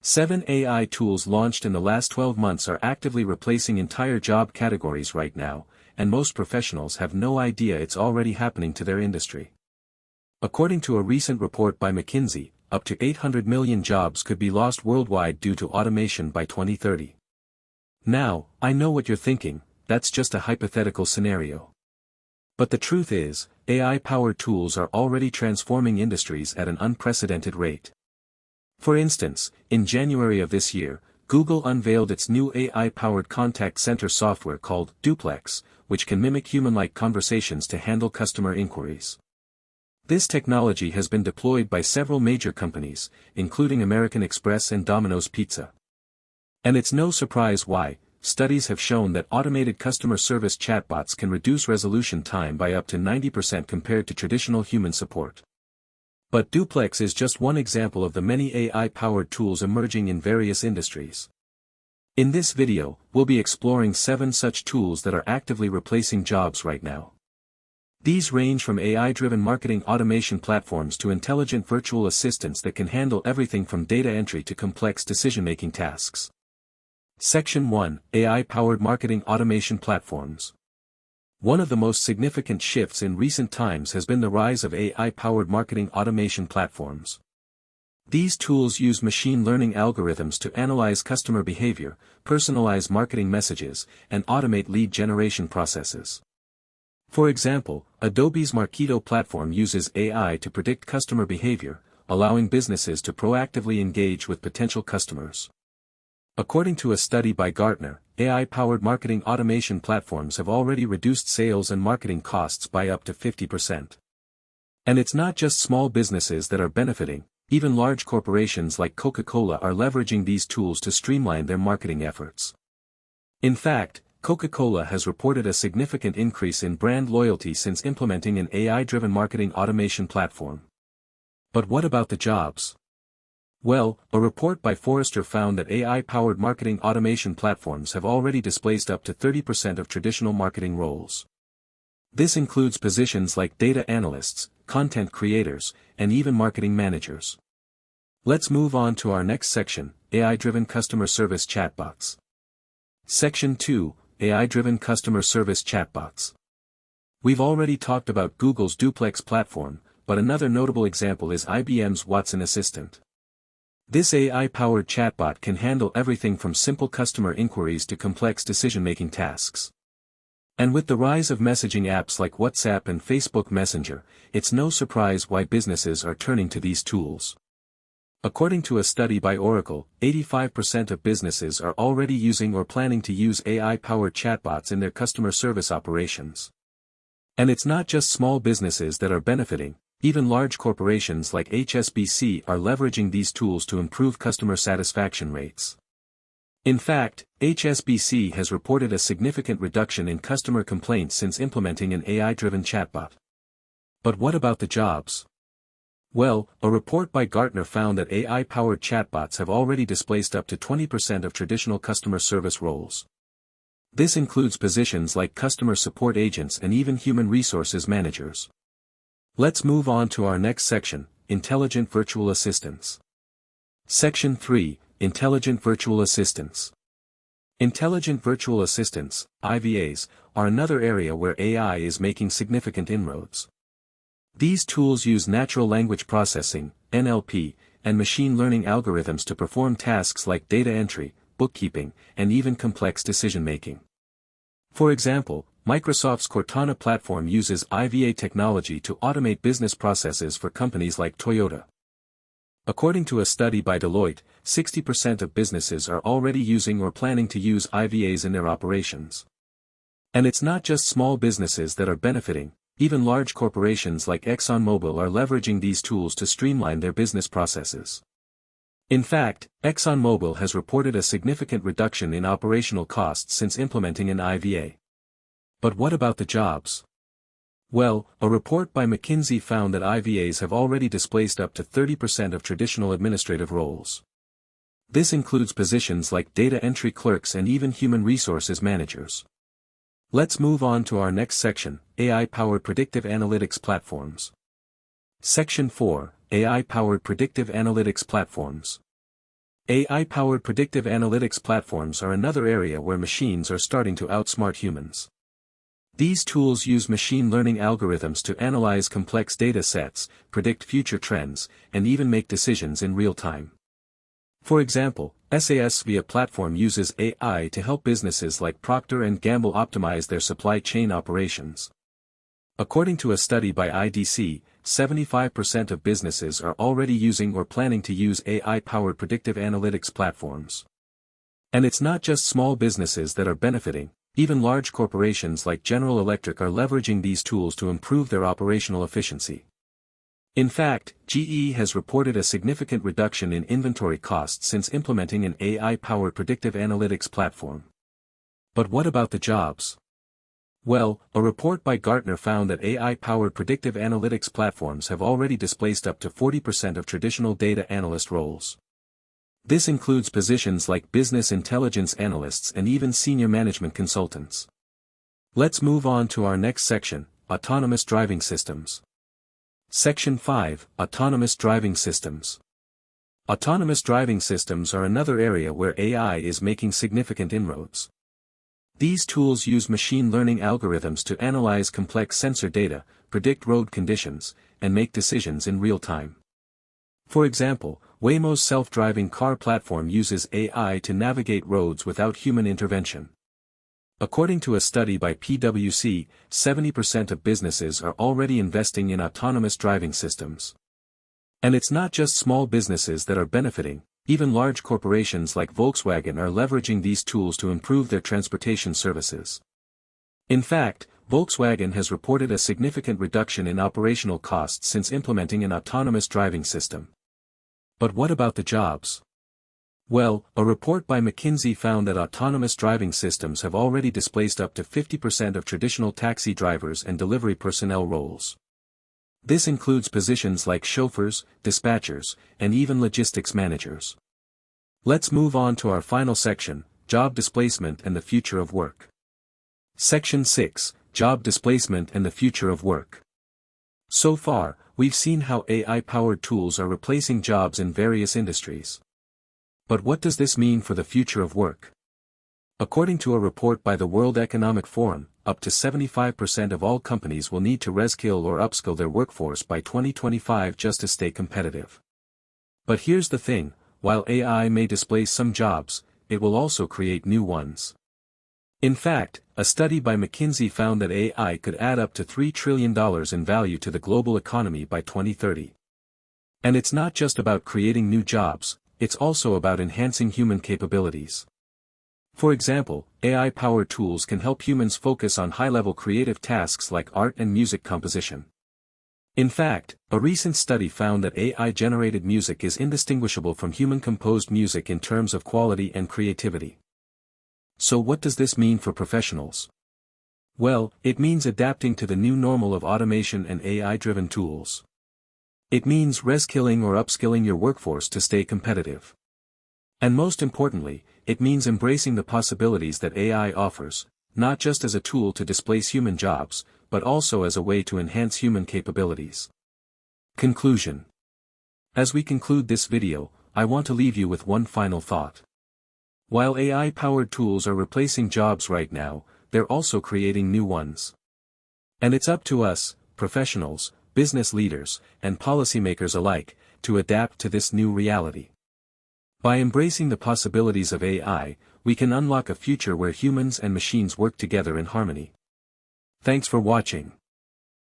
7 AI tools launched in the last 12 months are actively replacing entire job categories right now, and most professionals have no idea it's already happening to their industry. According to a recent report by McKinsey, up to 800 million jobs could be lost worldwide due to automation by 2030. Now, I know what you're thinking, that's just a hypothetical scenario. But the truth is, AI-powered tools are already transforming industries at an unprecedented rate. For instance, in January of this year, Google unveiled its new AI-powered contact center software called Duplex, which can mimic human-like conversations to handle customer inquiries. This technology has been deployed by several major companies, including American Express and Domino's Pizza. And it's no surprise why. Studies have shown that automated customer service chatbots can reduce resolution time by up to 90% compared to traditional human support. But Duplex is just one example of the many AI-powered tools emerging in various industries. In this video, we'll be exploring 7 such tools that are actively replacing jobs right now. These range from AI-driven marketing automation platforms to intelligent virtual assistants that can handle everything from data entry to complex decision-making tasks. Section 1: AI-powered marketing automation platforms. One of the most significant shifts in recent times has been the rise of AI-powered marketing automation platforms. These tools use machine learning algorithms to analyze customer behavior, personalize marketing messages, and automate lead generation processes. For example, Adobe's Marketo platform uses AI to predict customer behavior, allowing businesses to proactively engage with potential customers. According to a study by Gartner, AI-powered marketing automation platforms have already reduced sales and marketing costs by up to 50%. And it's not just small businesses that are benefiting, even large corporations like Coca-Cola are leveraging these tools to streamline their marketing efforts. In fact, Coca-Cola has reported a significant increase in brand loyalty since implementing an AI-driven marketing automation platform. But what about the jobs? Well, a report by Forrester found that AI-powered marketing automation platforms have already displaced up to 30% of traditional marketing roles. This includes positions like data analysts, content creators, and even marketing managers. Let's move on to our next section, AI-driven customer service chatbots. Section 2: AI-driven customer service chatbots. We've already talked about Google's Duplex platform, but another notable example is IBM's Watson Assistant. This AI-powered chatbot can handle everything from simple customer inquiries to complex decision-making tasks. And with the rise of messaging apps like WhatsApp and Facebook Messenger, it's no surprise why businesses are turning to these tools. According to a study by Oracle, 85% of businesses are already using or planning to use AI-powered chatbots in their customer service operations. And it's not just small businesses that are benefiting. Even large corporations like HSBC are leveraging these tools to improve customer satisfaction rates. In fact, HSBC has reported a significant reduction in customer complaints since implementing an AI-driven chatbot. But what about the jobs? Well, a report by Gartner found that AI-powered chatbots have already displaced up to 20% of traditional customer service roles. This includes positions like customer support agents and even human resources managers. Let's move on to our next section, Intelligent Virtual Assistants. Section 3, Intelligent Virtual Assistants. Intelligent Virtual Assistants, IVAs, are another area where AI is making significant inroads. These tools use natural language processing, NLP, and machine learning algorithms to perform tasks like data entry, bookkeeping, and even complex decision-making. For example, Microsoft's Cortana platform uses IVA technology to automate business processes for companies like Toyota. According to a study by Deloitte, 60% of businesses are already using or planning to use IVAs in their operations. And it's not just small businesses that are benefiting, even large corporations like ExxonMobil are leveraging these tools to streamline their business processes. In fact, ExxonMobil has reported a significant reduction in operational costs since implementing an IVA. But what about the jobs? Well, a report by McKinsey found that IVAs have already displaced up to 30% of traditional administrative roles. This includes positions like data entry clerks and even human resources managers. Let's move on to our next section, AI-powered predictive analytics platforms. Section 4, AI-powered predictive analytics platforms. AI-powered predictive analytics platforms are another area where machines are starting to outsmart humans. These tools use machine learning algorithms to analyze complex data sets, predict future trends, and even make decisions in real time. For example, SASV platform uses AI to help businesses like Procter & Gamble optimize their supply chain operations. According to a study by IDC, 75% of businesses are already using or planning to use AI-powered predictive analytics platforms. And it's not just small businesses that are benefiting, even large corporations like General Electric are leveraging these tools to improve their operational efficiency. In fact, GE has reported a significant reduction in inventory costs since implementing an AI-powered predictive analytics platform. But what about the jobs? Well, a report by Gartner found that AI-powered predictive analytics platforms have already displaced up to 40% of traditional data analyst roles. This includes positions like business intelligence analysts and even senior management consultants. Let's move on to our next section, autonomous driving systems. Section 5, Autonomous Driving Systems. Autonomous driving systems are another area where AI is making significant inroads. These tools use machine learning algorithms to analyze complex sensor data, predict road conditions, and make decisions in real time. For example, Waymo's self-driving car platform uses AI to navigate roads without human intervention. According to a study by PwC, 70% of businesses are already investing in autonomous driving systems. And it's not just small businesses that are benefiting, even large corporations like Volkswagen are leveraging these tools to improve their transportation services. In fact, Volkswagen has reported a significant reduction in operational costs since implementing an autonomous driving system. But what about the jobs? Well, a report by McKinsey found that autonomous driving systems have already displaced up to 50% of traditional taxi drivers and delivery personnel roles. This includes positions like chauffeurs, dispatchers, and even logistics managers. Let's move on to our final section, job displacement and the future of work. Section 6, Job Displacement and the Future of Work. So far, we've seen how AI-powered tools are replacing jobs in various industries. But what does this mean for the future of work? According to a report by the World Economic Forum, up to 75% of all companies will need to reskill or upskill their workforce by 2025 just to stay competitive. But here's the thing, while AI may displace some jobs, it will also create new ones. In fact, a study by McKinsey found that AI could add up to $3 trillion in value to the global economy by 2030. And it's not just about creating new jobs, it's also about enhancing human capabilities. For example, AI-powered tools can help humans focus on high-level creative tasks like art and music composition. In fact, a recent study found that AI-generated music is indistinguishable from human-composed music in terms of quality and creativity. So what does this mean for professionals? Well, it means adapting to the new normal of automation and AI-driven tools. It means reskilling or upskilling your workforce to stay competitive. And most importantly, it means embracing the possibilities that AI offers, not just as a tool to displace human jobs, but also as a way to enhance human capabilities. Conclusion. As we conclude this video, I want to leave you with one final thought. While AI-powered tools are replacing jobs right now, they're also creating new ones. And it's up to us, professionals, business leaders, and policymakers alike, to adapt to this new reality. By embracing the possibilities of AI, we can unlock a future where humans and machines work together in harmony. Thanks for watching.